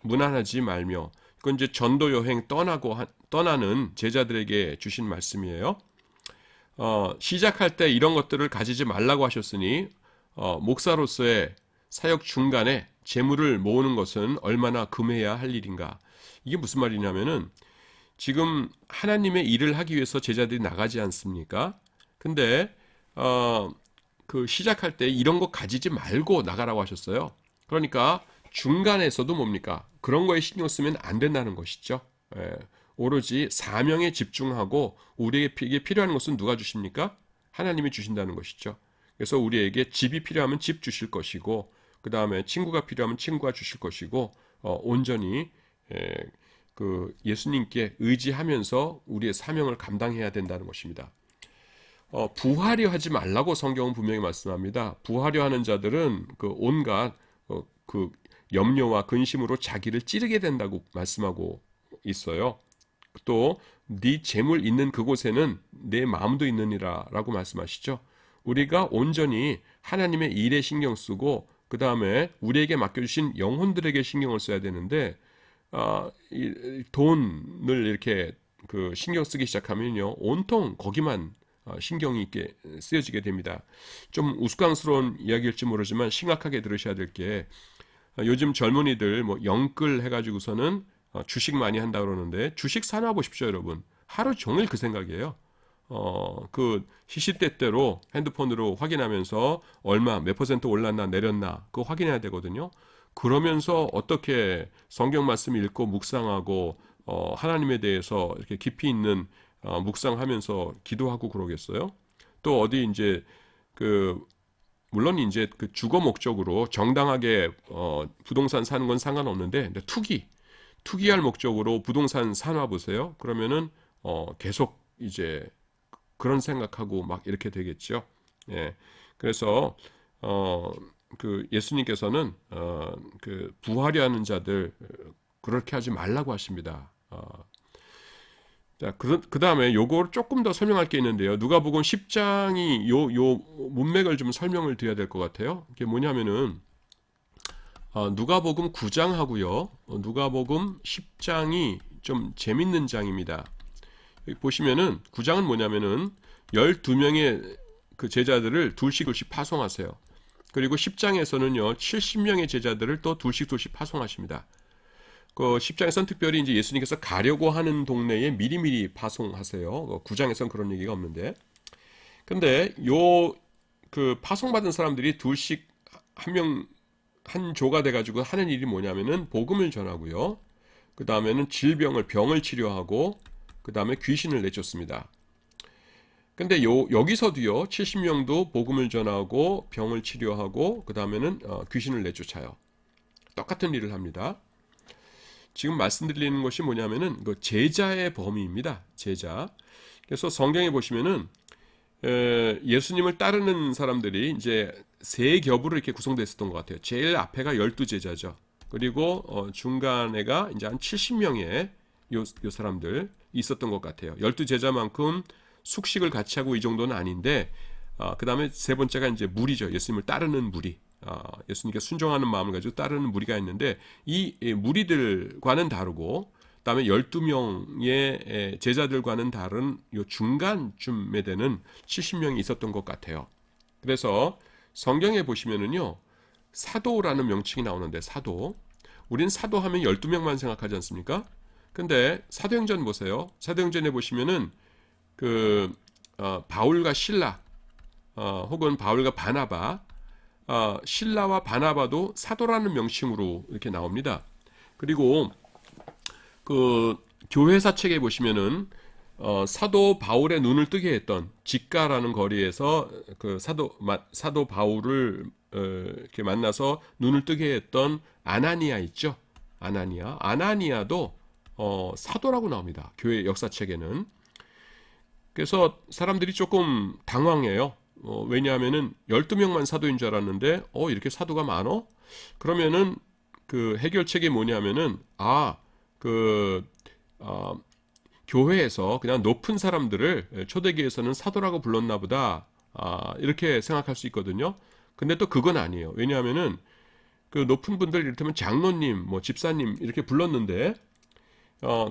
문안하지 말며, 이건 이제 전도 여행 떠나는 제자들에게 주신 말씀이에요. 시작할 때 이런 것들을 가지지 말라고 하셨으니 목사로서의 사역 중간에 재물을 모으는 것은 얼마나 금해야 할 일인가. 이게 무슨 말이냐면은 지금 하나님의 일을 하기 위해서 제자들이 나가지 않습니까? 근데 시작할 때 이런 거 가지지 말고 나가라고 하셨어요. 그러니까 중간에서도 뭡니까? 그런 거에 신경 쓰면 안 된다는 것이죠. 오로지 사명에 집중하고 우리에게 필요한 것은 누가 주십니까? 하나님이 주신다는 것이죠. 그래서 우리에게 집이 필요하면 집 주실 것이고, 그 다음에 친구가 필요하면 친구가 주실 것이고, 온전히 예수님께 의지하면서 우리의 사명을 감당해야 된다는 것입니다. 부하려 하지 말라고 성경은 분명히 말씀합니다. 부하려 하는 자들은 온갖 염려와 근심으로 자기를 찌르게 된다고 말씀하고 있어요. 또 네 재물 있는 그곳에는 내 마음도 있느니라 라고 말씀하시죠. 우리가 온전히 하나님의 일에 신경 쓰고 그 다음에 우리에게 맡겨주신 영혼들에게 신경을 써야 되는데 돈을 이렇게 신경 쓰기 시작하면요, 온통 거기만 신경이 있게 쓰여지게 됩니다. 좀 우스꽝스러운 이야기일지 모르지만 심각하게 들으셔야 될 게, 요즘 젊은이들 영끌 해가지고서는 주식 많이 한다 그러는데, 주식 사놔 보십시오 여러분. 하루 종일 그 생각이에요. 시시때때로 핸드폰으로 확인하면서 몇 퍼센트 올랐나 내렸나 그거 확인해야 되거든요. 그러면서 어떻게 성경 말씀 읽고 묵상하고 하나님에 대해서 이렇게 깊이 있는 묵상하면서 기도하고 그러겠어요? 또 어디 이제 물론 이제 주거 목적으로 정당하게 부동산 사는 건 상관없는데, 근데 투기할 목적으로 부동산 사놔 보세요. 그러면은 계속 이제 그런 생각하고 막 이렇게 되겠죠. 예. 그래서 예수님께서는 부하려 하는 자들 그렇게 하지 말라고 하십니다. 자, 그 다음에 요거를 조금 더 설명할 게 있는데요. 누가복음 10장이 요 문맥을 좀 설명을 드려야 될 것 같아요. 이게 뭐냐면은 누가복음 9장하고요, 누가복음 10장이 좀 재밌는 장입니다. 여기 보시면은 9장은 뭐냐면은 12명의 그 제자들을 둘씩 파송하세요. 그리고 10장에서는요 70명의 제자들을 또 둘씩 파송하십니다. 10장에서는 특별히 이제 예수님께서 가려고 하는 동네에 미리미리 파송하세요. 9장에서는 그런 얘기가 없는데, 근데 파송받은 사람들이 둘씩 한 조가 돼가지고 하는 일이 뭐냐면은 복음을 전하고요, 그 다음에는 병을 치료하고, 그 다음에 귀신을 내쫓습니다. 근데 여기서도요 70명도 복음을 전하고 병을 치료하고 그 다음에는 귀신을 내쫓아요. 똑같은 일을 합니다. 지금 말씀드리는 것이 뭐냐면은 제자의 범위입니다. 제자. 그래서 성경에 보시면은 예수님을 따르는 사람들이 이제 세 겹으로 이렇게 구성됐었던 것 같아요. 제일 앞에가 12제자죠. 그리고 중간에가 이제 한 70명의 요 사람들 있었던 것 같아요. 12제자만큼 숙식을 같이 하고 이 정도는 아닌데, 그 다음에 세 번째가 이제 무리죠. 예수님을 따르는 무리. 예수님께 순종하는 마음을 가지고 따르는 무리가 있는데, 이 무리들과는 다르고, 그 다음에 12명의 제자들과는 다른 요 중간쯤에 되는 70명이 있었던 것 같아요. 그래서 성경에 보시면은요, 사도라는 명칭이 나오는데, 사도. 우린 사도하면 12명만 생각하지 않습니까? 근데 사도행전 보세요. 사도행전에 보시면은 바울과 실라, 혹은 바울과 바나바, 실라와 바나바도 사도라는 명칭으로 이렇게 나옵니다. 그리고 교회사 책에 보시면은 사도 바울의 눈을 뜨게 했던 직가라는 거리에서 사도 바울을 이렇게 만나서 눈을 뜨게 했던 아나니아 있죠. 아나니아도 사도라고 나옵니다. 교회 역사책에는. 그래서 사람들이 조금 당황해요. 왜냐하면은 12명만 사도인 줄 알았는데 이렇게 사도가 많어? 그러면은 해결책이 뭐냐면은 교회에서 그냥 높은 사람들을 초대교회에서는 사도라고 불렀나 보다. 이렇게 생각할 수 있거든요. 근데 또 그건 아니에요. 왜냐하면은 높은 분들 이를테면 장로님, 집사님 이렇게 불렀는데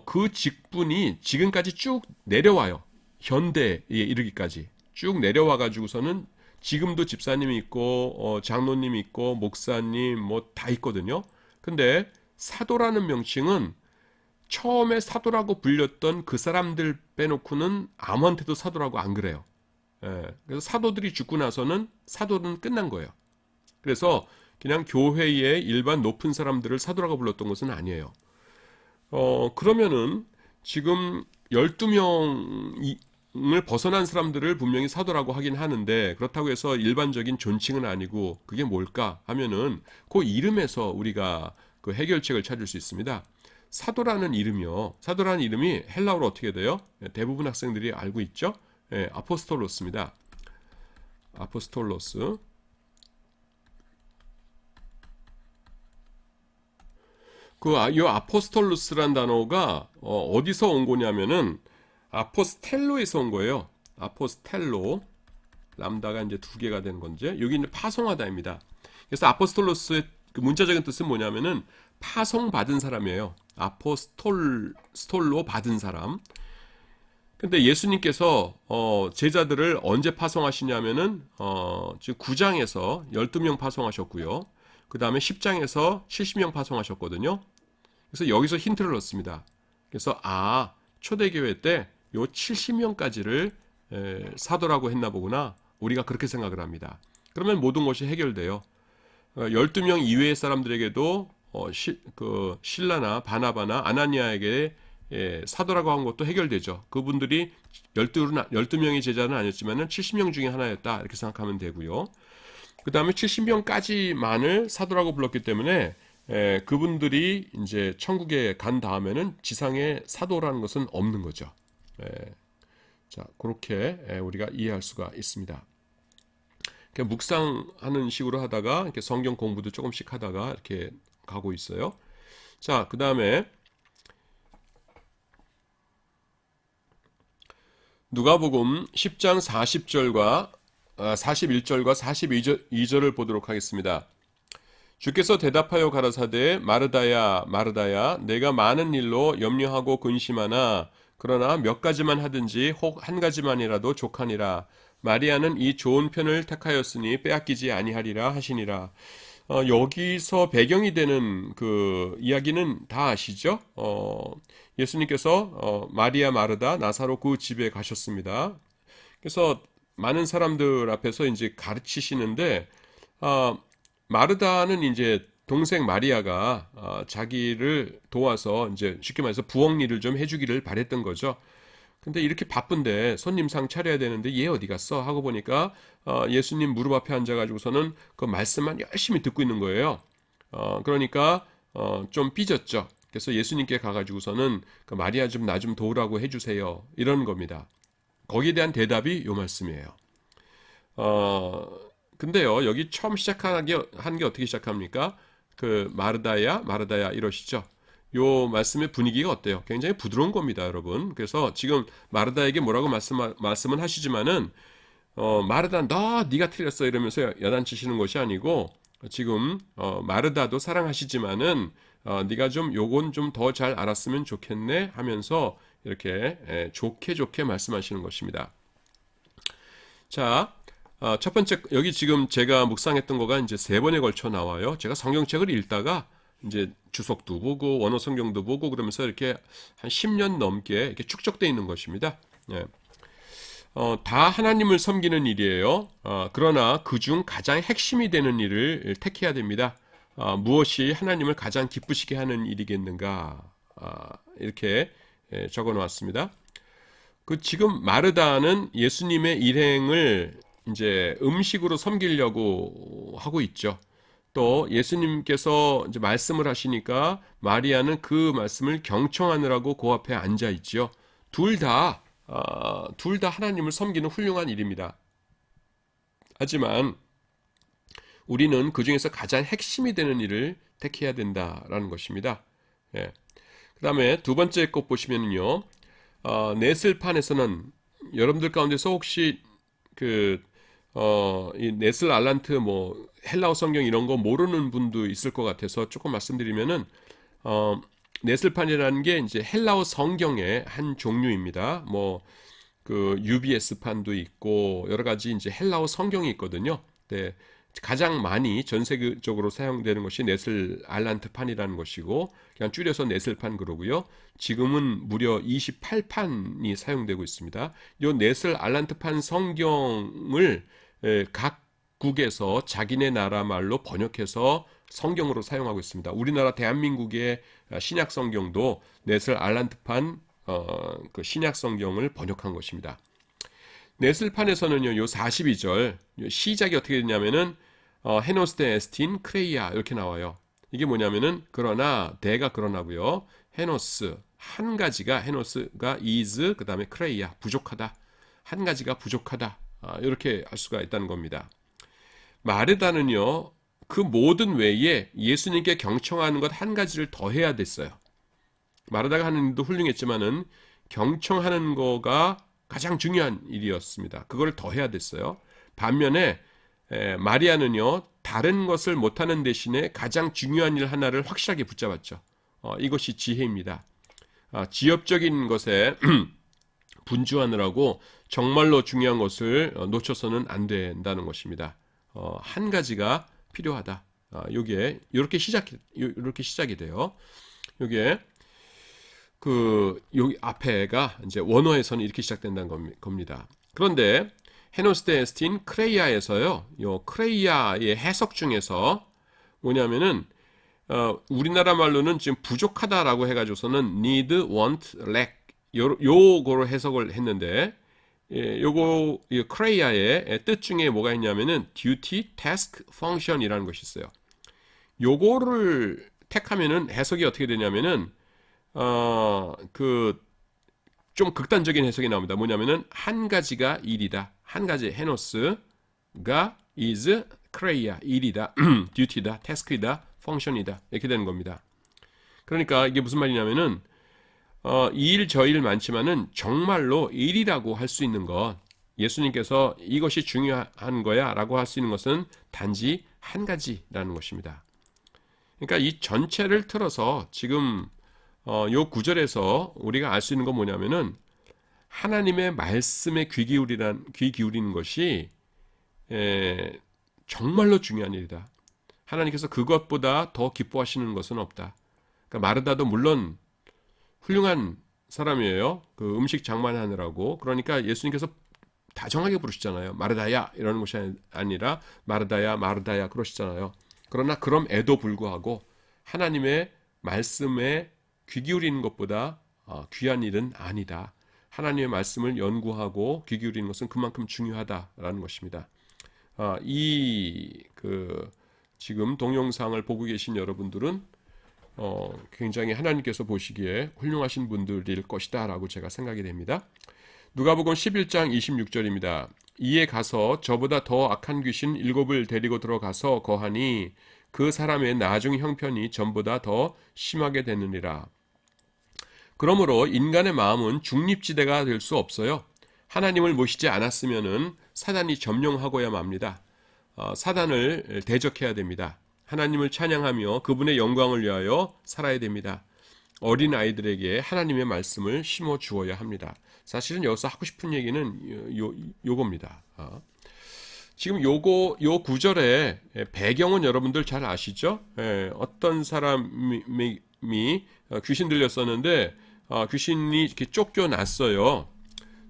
그 직분이 지금까지 쭉 내려와요. 현대에 이르기까지 쭉 내려와 가지고서는 지금도 집사님이 있고 장로님이 있고 목사님 다 있거든요. 근데 사도라는 명칭은 처음에 사도라고 불렸던 그 사람들 빼놓고는 아무한테도 사도라고 안 그래요. 그래서 사도들이 죽고 나서는 사도는 끝난 거예요. 그래서 그냥 교회의 일반 높은 사람들을 사도라고 불렀던 것은 아니에요. 그러면은 지금 12명을 벗어난 사람들을 분명히 사도라고 하긴 하는데, 그렇다고 해서 일반적인 존칭은 아니고 그게 뭘까 하면은 그 이름에서 우리가 그 해결책을 찾을 수 있습니다. 사도라는 이름이요. 사도라는 이름이 헬라어로 어떻게 돼요? 대부분 학생들이 알고 있죠? 아포스톨로스입니다. 아포스톨로스. 이 아포스톨로스란 단어가 어디서 온 거냐면은 아포스텔로에서 온 거예요. 아포스텔로. 람다가 이제 두 개가 되는 건지. 여기 이제 파송하다입니다. 그래서 아포스톨로스의 그 문자적인 뜻은 뭐냐면은 파송받은 사람이에요. 스톨로 받은 사람. 근데 예수님께서 제자들을 언제 파송하시냐면은 지금 9장에서 12명 파송하셨고요. 그 다음에 10장에서 70명 파송하셨거든요. 그래서 여기서 힌트를 넣습니다. 그래서 초대교회 때 요 70명까지를 사도라고 했나 보구나. 우리가 그렇게 생각을 합니다. 그러면 모든 것이 해결돼요. 12명 이외의 사람들에게도 실라나 바나바나 아나니아에게 사도라고 한 것도 해결되죠. 그분들이 12명의 제자는 아니었지만 70명 중에 하나였다. 이렇게 생각하면 되고요. 그 다음에 70명까지만을 사도라고 불렀기 때문에 그분들이 이제 천국에 간 다음에는 지상에 사도라는 것은 없는 거죠. 자, 그렇게 우리가 이해할 수가 있습니다. 묵상하는 식으로 하다가 이렇게 성경 공부도 조금씩 하다가 이렇게 가고 있어요. 자, 그 다음에 누가복음 10장 40절과 41절과 42절을 보도록 하겠습니다. 주께서 대답하여 가라사대 마르다야 마르다야 내가 많은 일로 염려하고 근심하나 그러나 몇 가지만 하든지 혹 한 가지만이라도 족하니라. 마리아는 이 좋은 편을 택하였으니 빼앗기지 아니하리라 하시니라. 여기서 배경이 되는 그 이야기는 다 아시죠? 예수님께서 마리아 마르다 나사로 그 집에 가셨습니다. 그래서 많은 사람들 앞에서 이제 가르치시는데 마르다는 이제 동생 마리아가 자기를 도와서 이제 쉽게 말해서 부엌 일을 좀 해주기를 바랬던 거죠. 근데 이렇게 바쁜데 손님상 차려야 되는데 얘 어디 갔어? 하고 보니까 예수님 무릎 앞에 앉아가지고서는 그 말씀만 열심히 듣고 있는 거예요. 그러니까 좀 삐졌죠. 그래서 예수님께 가가지고서는 그 마리아 좀 나 좀 도우라고 해주세요. 이런 겁니다. 거기에 대한 대답이 요 말씀이에요. 근데요, 여기 처음 한 게 어떻게 시작합니까? 그 마르다야, 마르다야 이러시죠. 요 말씀의 분위기가 어때요? 굉장히 부드러운 겁니다, 여러분. 그래서 지금 마르다에게 뭐라고 말씀은 하시지만은 마르다 네가 틀렸어 이러면서 야단치시는 것이 아니고 지금 마르다도 사랑하시지만은 네가 좀 요건 좀 더 잘 알았으면 좋겠네 하면서 이렇게 좋게 좋게 말씀하시는 것입니다. 자, 첫 번째 여기 지금 제가 묵상했던 거가 이제 세 번에 걸쳐 나와요. 제가 성경책을 읽다가 이제 주석도 보고 원어 성경도 보고 그러면서 이렇게 한 10년 넘게 이렇게 축적되어 있는 것입니다. 예. 다 하나님을 섬기는 일이에요. 그러나 그중 가장 핵심이 되는 일을 택해야 됩니다. 무엇이 하나님을 가장 기쁘시게 하는 일이겠는가? 이렇게 적어 놓았습니다. 그 지금 마르다는 예수님의 일행을 이제 음식으로 섬기려고 하고 있죠. 또 예수님께서 이제 말씀을 하시니까 마리아는 그 말씀을 경청하느라고 그 앞에 앉아 있지요. 둘 다 하나님을 섬기는 훌륭한 일입니다. 하지만 우리는 그 중에서 가장 핵심이 되는 일을 택해야 된다라는 것입니다. 예. 그 다음에 두 번째 것 보시면요. 네슬판에서는 여러분들 가운데서 혹시 이 네슬 알란트 뭐 헬라어 성경 이런 거 모르는 분도 있을 것 같아서 조금 말씀드리면은 네슬판이라는 게 이제 헬라어 성경의 한 종류입니다. 뭐 그 UBS 판도 있고 여러 가지 이제 헬라어 성경이 있거든요. 네, 가장 많이 전 세계적으로 사용되는 것이 네슬 알란트 판이라는 것이고 그냥 줄여서 네슬판 그러고요. 지금은 무려 28판이 사용되고 있습니다. 이 네슬 알란트 판 성경을 각국에서 자기네 나라 말로 번역해서 성경으로 사용하고 있습니다. 우리나라 대한민국의 신약 성경도 네슬 알란트판 그 신약 성경을 번역한 것입니다. 네슬판에서는요, 요 42절 시작이 어떻게 되냐면은 헤노스테 에스틴 크레이아 이렇게 나와요. 이게 뭐냐면은 그러나 대가 그러나고요. 헤노스 한 가지가 헤노스가 is 그다음에 크레이아 부족하다. 한 가지가 부족하다. 이렇게 할 수가 있다는 겁니다. 마르다는요. 그 모든 외에 예수님께 경청하는 것 한 가지를 더 해야 됐어요. 마르다가 하는 일도 훌륭했지만은 경청하는 거가 가장 중요한 일이었습니다. 그걸 더 해야 됐어요. 반면에 마리아는요. 다른 것을 못하는 대신에 가장 중요한 일 하나를 확실하게 붙잡았죠. 이것이 지혜입니다. 지엽적인 것에 분주하느라고 정말로 중요한 것을 놓쳐서는 안 된다는 것입니다. 한 가지가 필요하다. 요게 이렇게 시작이 돼요. 요게 여기 앞에가 이제 원어에서는 이렇게 시작된다는 겁니다. 그런데 헤노스테 에스틴 크레이아에서요, 요 크레이아의 해석 중에서 뭐냐면은 우리나라 말로는 지금 부족하다라고 해가지고서는 need, want, lack 요거로 해석을 했는데 요거 크레이아의 뜻 중에 뭐가 있냐면은 duty, task, function이라는 것이 있어요. 요거를 택하면은 해석이 어떻게 되냐면은 좀 극단적인 해석이 나옵니다. 뭐냐면은 한 가지가 일이다. 한 가지 헤노스가 is 크레이아 일이다. duty다. task이다. function이다. 이렇게 되는 겁니다. 그러니까 이게 무슨 말이냐면은 이 일 저 일 많지만은 정말로 일이라고 할 수 있는 것 예수님께서 이것이 중요한 거야 라고 할 수 있는 것은 단지 한 가지라는 것입니다. 그러니까 이 전체를 틀어서 지금 요 구절에서 우리가 알 수 있는 건 뭐냐면은 하나님의 말씀에 귀 기울이는 것이 정말로 중요한 일이다. 하나님께서 그것보다 더 기뻐하시는 것은 없다. 그러니까 마르다도 물론 훌륭한 사람이에요. 그 음식 장만하느라고. 그러니까 예수님께서 다정하게 부르시잖아요. 마르다야 이러는 것이 아니라 마르다야 마르다야 그러시잖아요. 그러나 그럼에도 불구하고 하나님의 말씀에 귀 기울이는 것보다 귀한 일은 아니다. 하나님의 말씀을 연구하고 귀 기울이는 것은 그만큼 중요하다라는 것입니다. 지금 동영상을 보고 계신 여러분들은 굉장히 하나님께서 보시기에 훌륭하신 분들일 것이다 라고 제가 생각이 됩니다. 누가복음 11장 26절입니다. 이에 가서 저보다 더 악한 귀신 7을 데리고 들어가서 거하니 그 사람의 나중 형편이 전보다 더 심하게 되느니라. 그러므로 인간의 마음은 중립지대가 될 수 없어요. 하나님을 모시지 않았으면은 사단이 점령하고야 맙니다. 사단을 대적해야 됩니다. 하나님을 찬양하며 그분의 영광을 위하여 살아야 됩니다. 어린 아이들에게 하나님의 말씀을 심어 주어야 합니다. 사실은 여기서 하고 싶은 얘기는 요겁니다. 지금 요 구절의 배경은 여러분들 잘 아시죠? 어떤 사람이 귀신 들렸었는데 귀신이 이렇게 쫓겨났어요.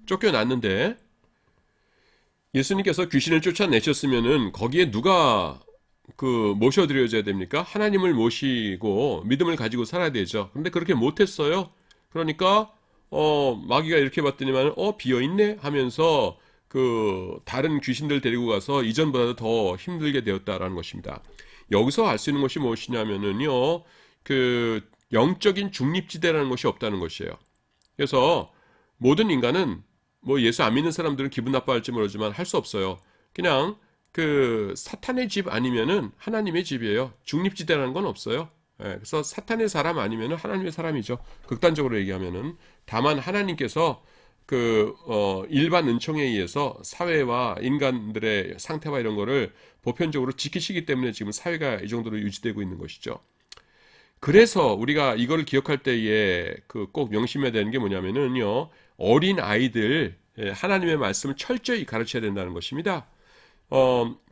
쫓겨났는데 예수님께서 귀신을 쫓아내셨으면은 거기에 누가 모셔드려야 됩니까? 하나님을 모시고 믿음을 가지고 살아야 되죠. 그런데 그렇게 못했어요. 그러니까 마귀가 이렇게 봤더니만 비어있네 하면서 다른 귀신들 데리고 가서 이전보다도 더 힘들게 되었다라는 것입니다. 여기서 알 수 있는 것이 무엇이냐면은요, 영적인 중립지대라는 것이 없다는 것이에요. 그래서 모든 인간은 뭐 예수 안 믿는 사람들은 기분 나빠할지 모르지만 할 수 없어요. 그냥 사탄의 집 아니면은 하나님의 집이에요. 중립지대라는 건 없어요. 그래서 사탄의 사람 아니면은 하나님의 사람이죠. 극단적으로 얘기하면은. 다만 하나님께서 일반 은총에 의해서 사회와 인간들의 상태와 이런 거를 보편적으로 지키시기 때문에 지금 사회가 이 정도로 유지되고 있는 것이죠. 그래서 우리가 이걸 기억할 때에 꼭 명심해야 되는 게 뭐냐면은요, 어린 아이들 하나님의 말씀을 철저히 가르쳐야 된다는 것입니다.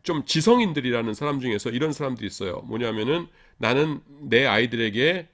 좀 지성인들이라는 사람 중에서 이런 사람들이 있어요. 뭐냐면은 나는 내 아이들에게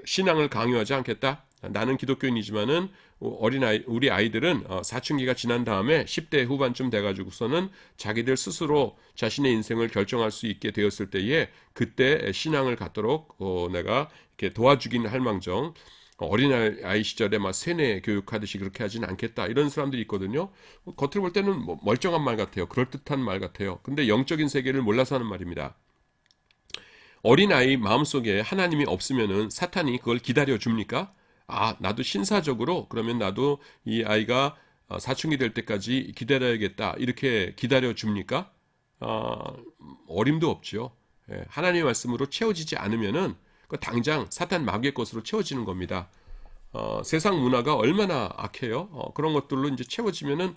신앙을 강요하지 않겠다. 나는 기독교인이지만은 우리 아이들은 사춘기가 지난 다음에 10대 후반쯤 돼가지고서는 자기들 스스로 자신의 인생을 결정할 수 있게 되었을 때에 그때 신앙을 갖도록 내가 이렇게 도와주긴 할 망정 어린아이 시절에 막 세뇌 교육하듯이 그렇게 하진 않겠다 이런 사람들이 있거든요. 겉으로 볼 때는 멀쩡한 말 같아요. 그럴듯한 말 같아요. 근데 영적인 세계를 몰라서 하는 말입니다. 어린아이 마음속에 하나님이 없으면은 사탄이 그걸 기다려 줍니까? 나도 신사적으로 그러면 나도 이 아이가 사춘기 될 때까지 기다려야겠다 이렇게 기다려 줍니까? 어림도 없죠. 하나님의 말씀으로 채워지지 않으면은 당장 사탄 마귀의 것으로 채워지는 겁니다. 세상 문화가 얼마나 악해요. 그런 것들로 이제 채워지면은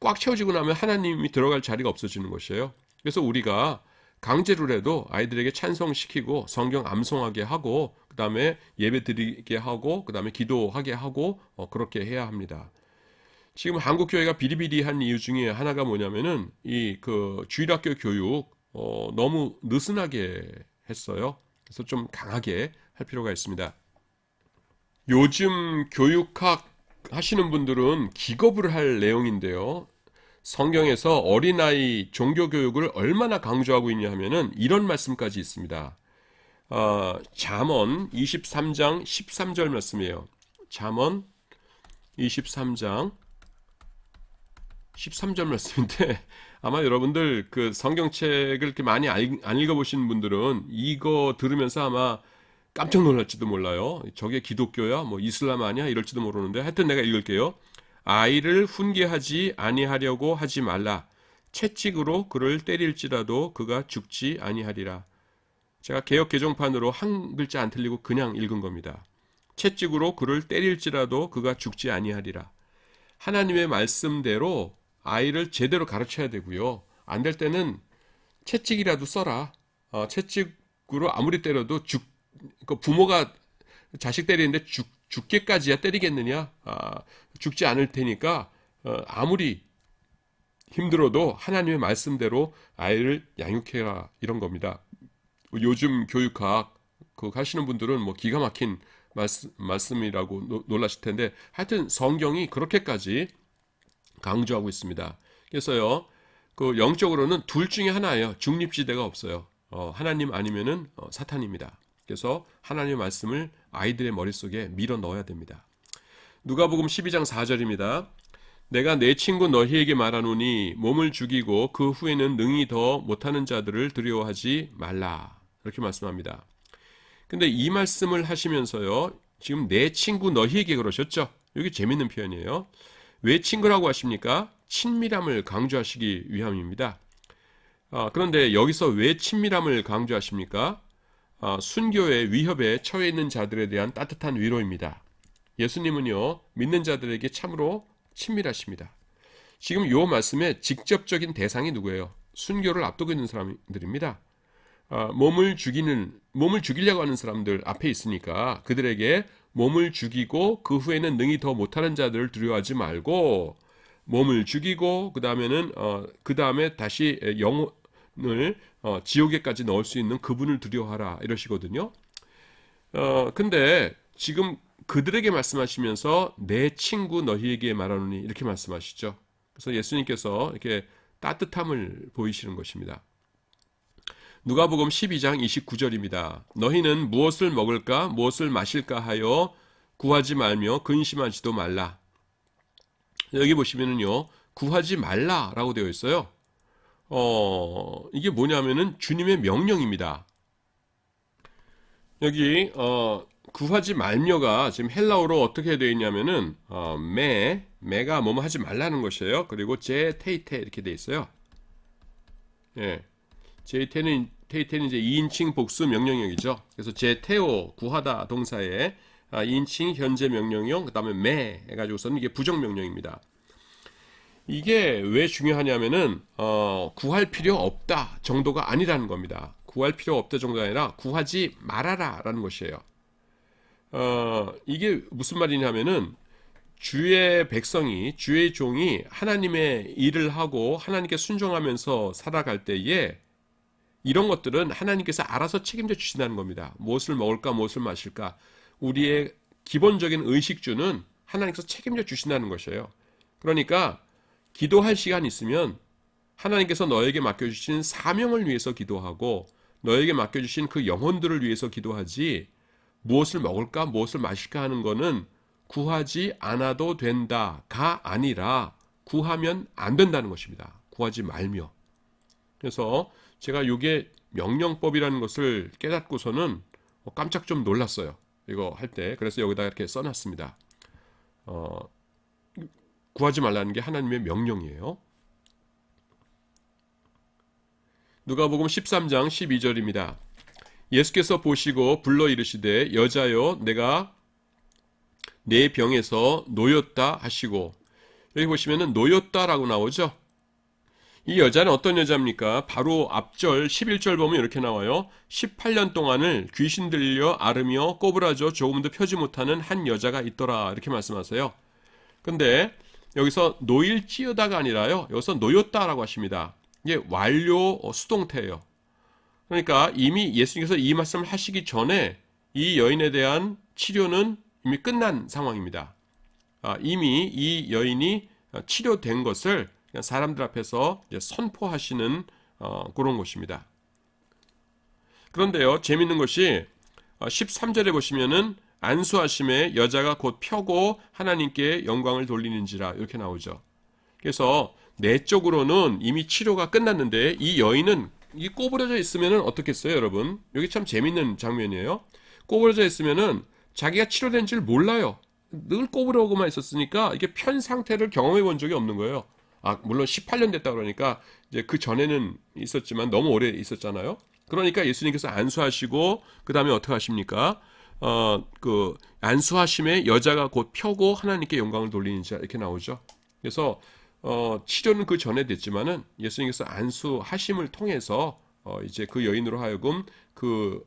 꽉 채워지고 나면 하나님이 들어갈 자리가 없어지는 것이에요. 그래서 우리가 강제로라도 아이들에게 찬송시키고 성경 암송하게 하고 그 다음에 예배 드리게 하고 그 다음에 기도하게 하고 그렇게 해야 합니다. 지금 한국 교회가 비리비리한 이유 중에 하나가 뭐냐면은 주일학교 교육 너무 느슨하게 했어요. 그래서 좀 강하게 할 필요가 있습니다. 요즘 교육학 하시는 분들은 기겁을 할 내용인데요. 성경에서 어린아이 종교교육을 얼마나 강조하고 있냐 하면은 이런 말씀까지 있습니다. 잠언 23장 13절 말씀이에요. 잠언 23장 13절 말씀인데 아마 여러분들 성경책을 이렇게 많이 안 읽어보신 분들은 이거 들으면서 아마 깜짝 놀랄지도 몰라요. 저게 기독교야? 뭐 이슬람 아니야? 이럴지도 모르는데 하여튼 내가 읽을게요. 아이를 훈계하지 아니하려고 하지 말라. 채찍으로 그를 때릴지라도 그가 죽지 아니하리라. 제가 개역 개정판으로 한 글자 안 틀리고 그냥 읽은 겁니다. 채찍으로 그를 때릴지라도 그가 죽지 아니하리라. 하나님의 말씀대로 아이를 제대로 가르쳐야 되고요. 안 될 때는 채찍이라도 써라. 채찍으로 아무리 때려도 부모가 자식 때리는데 죽게까지야 때리겠느냐? 죽지 않을 테니까 아무리 힘들어도 하나님의 말씀대로 아이를 양육해라 이런 겁니다. 요즘 교육학 하시는 분들은 뭐 기가 막힌 말씀이라고 놀라실 텐데 하여튼 성경이 그렇게까지 강조하고 있습니다. 그래서요, 영적으로는 둘 중에 하나예요. 중립지대가 없어요. 하나님 아니면은 사탄입니다. 그래서 하나님의 말씀을 아이들의 머릿속에 밀어 넣어야 됩니다. 누가복음 12장 4절입니다. 내가 내 친구 너희에게 말하노니 몸을 죽이고 그 후에는 능히 더 못하는 자들을 두려워하지 말라. 이렇게 말씀합니다. 근데 이 말씀을 하시면서요, 지금 내 친구 너희에게 그러셨죠? 여기 재밌는 표현이에요. 왜 친구라고 하십니까? 친밀함을 강조하시기 위함입니다. 그런데 여기서 왜 친밀함을 강조하십니까? 순교의 위협에 처해 있는 자들에 대한 따뜻한 위로입니다. 예수님은요, 믿는 자들에게 참으로 친밀하십니다. 지금 요 말씀의 직접적인 대상이 누구예요? 순교를 앞두고 있는 사람들입니다. 몸을 죽이려고 하는 사람들 앞에 있으니까 그들에게 몸을 죽이고 그 후에는 능히 더 못하는 자들을 두려워하지 말고 몸을 죽이고 그 다음에 다시 영혼을 지옥에까지 넣을 수 있는 그분을 두려워하라 이러시거든요. 근데 지금 그들에게 말씀하시면서 내 친구 너희에게 말하노니 이렇게 말씀하시죠. 그래서 예수님께서 이렇게 따뜻함을 보이시는 것입니다. 누가복음 12장 29절입니다. 너희는 무엇을 먹을까 무엇을 마실까 하여 구하지 말며 근심하지도 말라. 여기 보시면은요, 구하지 말라라고 되어 있어요. 이게 뭐냐면은 주님의 명령입니다. 여기 구하지 말며가 지금 헬라어로 어떻게 되어 있냐면은 매가 뭐뭐 하지 말라는 것이에요. 그리고 제 테이테 이렇게 되어 있어요. 예. 제테는 이제 2인칭 복수 명령형이죠. 그래서 제테오 구하다 동사에 2인칭 현재 명령형 그다음에 매 해가지고서는 이게 부정 명령입니다. 이게 왜 중요하냐면은 구할 필요 없다 정도가 아니라는 겁니다. 구할 필요 없다 정도가 아니라 구하지 말아라라는 것이에요. 이게 무슨 말이냐면은 주의 백성이 주의 종이 하나님의 일을 하고 하나님께 순종하면서 살아갈 때에 이런 것들은 하나님께서 알아서 책임져 주신다는 겁니다. 무엇을 먹을까 무엇을 마실까 우리의 기본적인 의식주는 하나님께서 책임져 주신다는 것이에요. 그러니까 기도할 시간 있으면 하나님께서 너에게 맡겨주신 사명을 위해서 기도하고 너에게 맡겨주신 그 영혼들을 위해서 기도하지 무엇을 먹을까 무엇을 마실까 하는 거는 구하지 않아도 된다가 아니라 구하면 안 된다는 것입니다. 구하지 말며. 그래서 제가 이게 명령법이라는 것을 깨닫고서는 깜짝 좀 놀랐어요. 이거 할 때. 그래서 여기다 이렇게 써놨습니다. 구하지 말라는 게 하나님의 명령이에요. 누가복음 13장 12절입니다. 예수께서 보시고 불러 이르시되 여자여 내가 내 병에서 놓였다 하시고 여기 보시면은 놓였다라고 나오죠. 이 여자는 어떤 여자입니까? 바로 앞절 11절 보면 이렇게 나와요. 18년 동안을 귀신 들려 앓으며 꼬부라져 조금도 펴지 못하는 한 여자가 있더라 이렇게 말씀하세요. 근데 여기서 놓일지어다가 아니라요. 여기서 놓였다라고 하십니다. 이게 완료 수동태예요. 그러니까 이미 예수님께서 이 말씀을 하시기 전에 이 여인에 대한 치료는 이미 끝난 상황입니다. 이미 이 여인이 치료된 것을 사람들 앞에서 선포하시는 그런 것입니다. 그런데요, 재밌는 것이 13절에 보시면은 안수하심에 여자가 곧 펴고 하나님께 영광을 돌리는지라 이렇게 나오죠. 그래서 내적으로는 이미 치료가 끝났는데 이 여인은 이 꼬부러져 있으면은 어떻겠어요, 여러분? 여기 참 재밌는 장면이에요. 꼬부러져 있으면은 자기가 치료된 줄 몰라요. 늘 꼬부러고만 있었으니까 이게 편 상태를 경험해 본 적이 없는 거예요. 물론 18년 됐다 그러니까 이제 그 전에는 있었지만 너무 오래 있었잖아요. 그러니까 예수님께서 안수하시고 그 다음에 어떻게 하십니까? 그 안수하심에 여자가 곧 펴고 하나님께 영광을 돌리는 자 이렇게 나오죠. 그래서 치료는 그 전에 됐지만은 예수님께서 안수하심을 통해서 이제 그 여인으로 하여금 그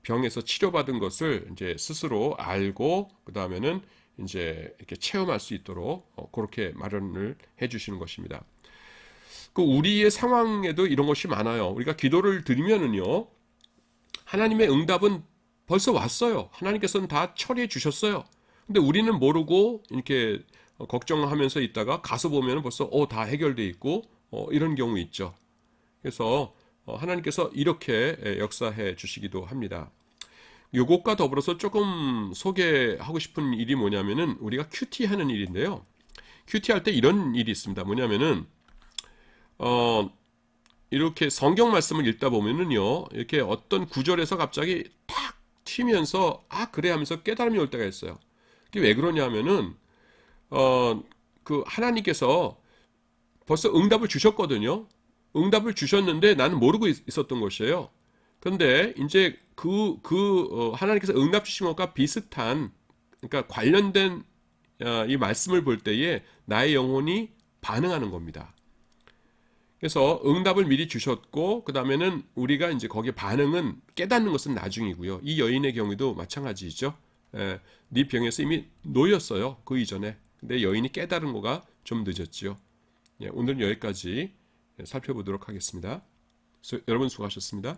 병에서 치료받은 것을 이제 스스로 알고 그 다음에는 이제 이렇게 체험할 수 있도록 그렇게 마련을 해주시는 것입니다. 그 우리의 상황에도 이런 것이 많아요. 우리가 기도를 드리면은요, 하나님의 응답은 벌써 왔어요. 하나님께서는 다 처리해 주셨어요. 근데 우리는 모르고 이렇게 걱정하면서 있다가 가서 보면 벌써 다 해결돼 있고 이런 경우 있죠. 그래서 하나님께서 이렇게 역사해 주시기도 합니다. 요것과 더불어서 조금 소개하고 싶은 일이 뭐냐면은 우리가 큐티 하는 일인데요. 큐티 할 때 이런 일이 있습니다. 뭐냐면은 이렇게 성경 말씀을 읽다 보면은요, 이렇게 어떤 구절에서 갑자기 탁 튀면서 그래 하면서 깨달음이 올 때가 있어요. 그게 왜 그러냐면은 그 하나님께서 벌써 응답을 주셨거든요. 응답을 주셨는데 나는 모르고 있었던 것이에요. 그런데 이제 하나님께서 응답 주신 것과 비슷한, 그러니까 관련된 이 말씀을 볼 때에 나의 영혼이 반응하는 겁니다. 그래서 응답을 미리 주셨고, 그 다음에는 우리가 이제 거기에 반응은 깨닫는 것은 나중이고요. 이 여인의 경우도 마찬가지죠. 네 병에서 이미 놓였어요. 그 이전에. 근데 여인이 깨달은 거가 좀 늦었지요. 오늘은 여기까지 살펴보도록 하겠습니다. 여러분 수고하셨습니다.